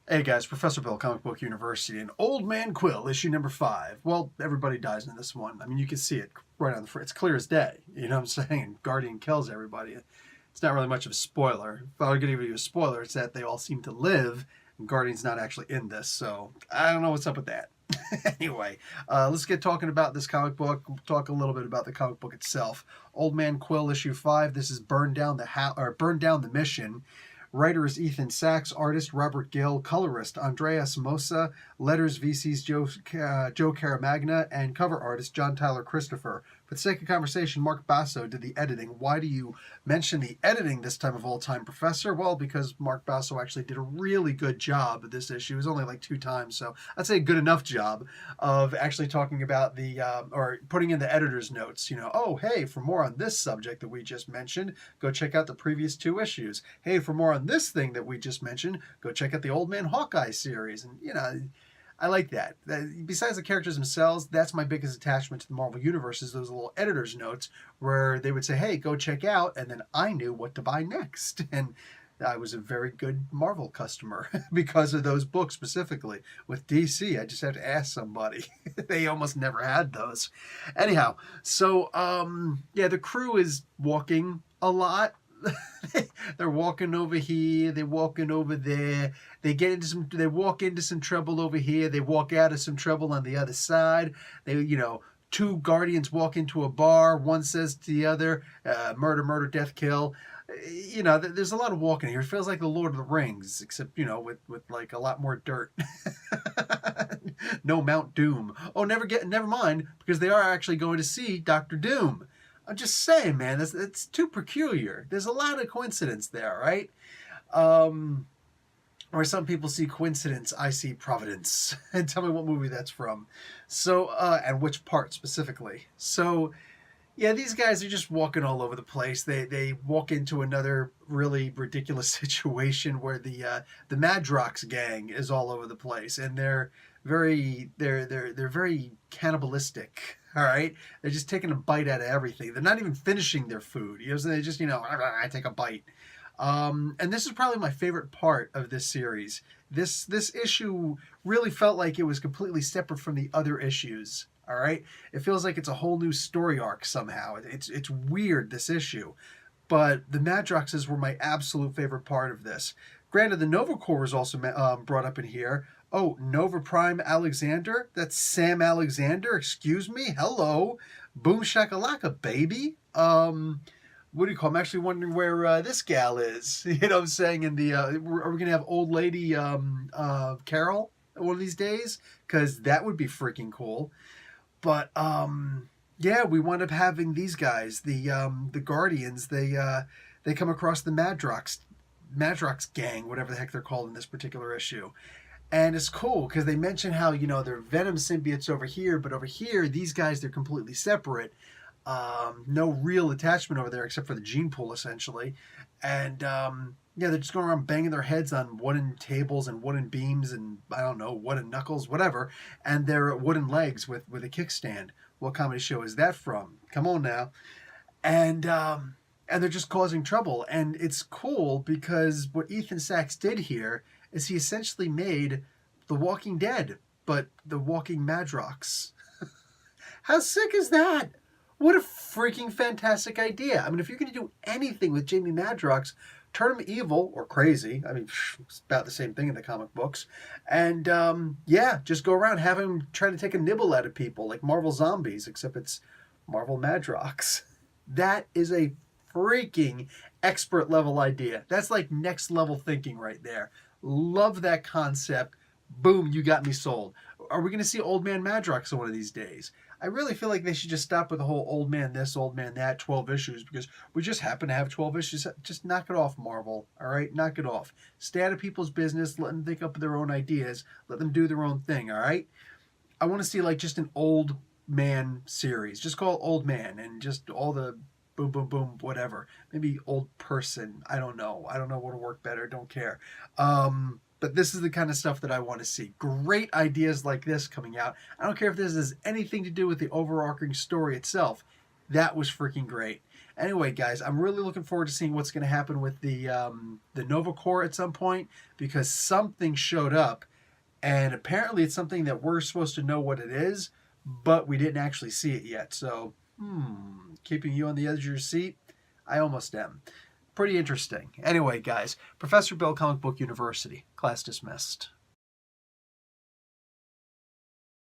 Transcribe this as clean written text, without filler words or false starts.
Hey guys, Professor Bill, Comic Book University, and Old Man Quill, issue number 5. Well, everybody dies in this one. I mean, you can see it right on the front. It's clear as day. You know what I'm saying? Guardian kills everybody. It's not really much of a spoiler. If I were going to give you a spoiler, it's that they all seem to live, and Guardian's not actually in this, so I don't know what's up with that. Anyway, let's get talking about this comic book. We'll talk a little bit about the comic book itself. Old Man Quill, issue 5. This is Burn Down the Mission. Writer is Ethan Sachs, artist Robert Gill, colorist Andreas Mosa, letters VC's Joe Caramagna, and cover artist John Tyler Christopher. For the sake of conversation, Mark Basso did the editing. Why do you mention the editing this time of all time, Professor? Well, because Mark Basso actually did a really good job of this issue. It was only like 2 times, so I'd say a good enough job of actually talking about the, or putting in the editor's notes. Oh, hey, for more on this subject that we just mentioned, go check out the previous 2 issues. Hey, for more on this thing that we just mentioned, go check out the Old Man Hawkeye series. And, I like that. Besides the characters themselves, that's my biggest attachment to the Marvel Universe is those little editor's notes where they would say, hey, go check out, and then I knew what to buy next. And I was a very good Marvel customer because of those books specifically. With DC, I just had to ask somebody. They almost never had those. Anyhow, so, yeah, the crew is walking a lot. They're walking over here, they're walking over there, they walk into some trouble over here, they walk out of some trouble on the other side. 2 Guardians walk into a bar, one says to the other, murder, murder, death, kill. There's a lot of walking here. It feels like the Lord of the Rings, except, with like a lot more dirt. No Mount Doom. Oh, never mind, because they are actually going to see Dr. Doom. I'm just saying, man, it's too peculiar. There's a lot of coincidence there, right? Or some people see coincidence, I see providence. And tell me what movie that's from. So, and which part specifically. So, yeah, these guys are just walking all over the place. They walk into another really ridiculous situation where the Madrox gang is all over the place, and they're very cannibalistic. All right, they're just taking a bite out of everything. They're not even finishing their food. So they just I take a bite. And this is probably my favorite part of this series. This issue really felt like it was completely separate from the other issues. All right, it feels like it's a whole new story arc somehow. It's weird, this issue, but the Madroxes were my absolute favorite part of this. Granted, the Nova Corps was also brought up in here. Oh, Nova Prime Alexander? That's Sam Alexander? Excuse me? Hello? Boom shakalaka, baby? What do you call? I'm actually wondering where this gal is. You know what I'm saying? Are we going to have old lady Carol one of these days? Because that would be freaking cool. But, yeah, we wound up having these guys, the Guardians. They come across the Madrox gang, whatever the heck they're called in this particular issue. And it's cool because they mention how, they're Venom symbiotes over here, but over here, these guys, they're completely separate. No real attachment over there except for the gene pool, essentially. And, yeah, they're just going around banging their heads on wooden tables and wooden beams and, I don't know, wooden knuckles, whatever. And their wooden legs with a kickstand. What comedy show is that from? Come on now. And they're just causing trouble. And it's cool because what Ethan Sachs did here is he essentially made The Walking Dead, but The Walking Madrox. How sick is that? What a freaking fantastic idea. I mean, if you're going to do anything with Jamie Madrox, turn him evil or crazy. I mean, it's about the same thing in the comic books. And, yeah, just go around, have him trying to take a nibble out of people like Marvel Zombies, except it's Marvel Madrox. That is a freaking expert level idea. That's like next level thinking right there. Love that concept. Boom, you got me sold. Are we going to see Old Man Madrox one of these days? I really feel like they should just stop with the whole old man this, old man that, 12 issues, because we just happen to have 12 issues. Just knock it off, Marvel, all right? Knock it off. Stay out of people's business. Let them think up their own ideas. Let them do their own thing, all right? I want to see, like, just an old man series. Just call it Old Man and just all the boom, boom, boom, whatever. Maybe old person. I don't know. I don't know what'll work better. Don't care. But this is the kind of stuff that I want to see. Great ideas like this coming out. I don't care if this has anything to do with the overarching story itself. That was freaking great. Anyway, guys, I'm really looking forward to seeing what's going to happen with the Nova Corps at some point, because something showed up, and apparently it's something that we're supposed to know what it is, but we didn't actually see it yet. So, keeping you on the edge of your seat? I almost am. Pretty interesting. Anyway, guys, Professor Bill, Comic Book University. Class dismissed.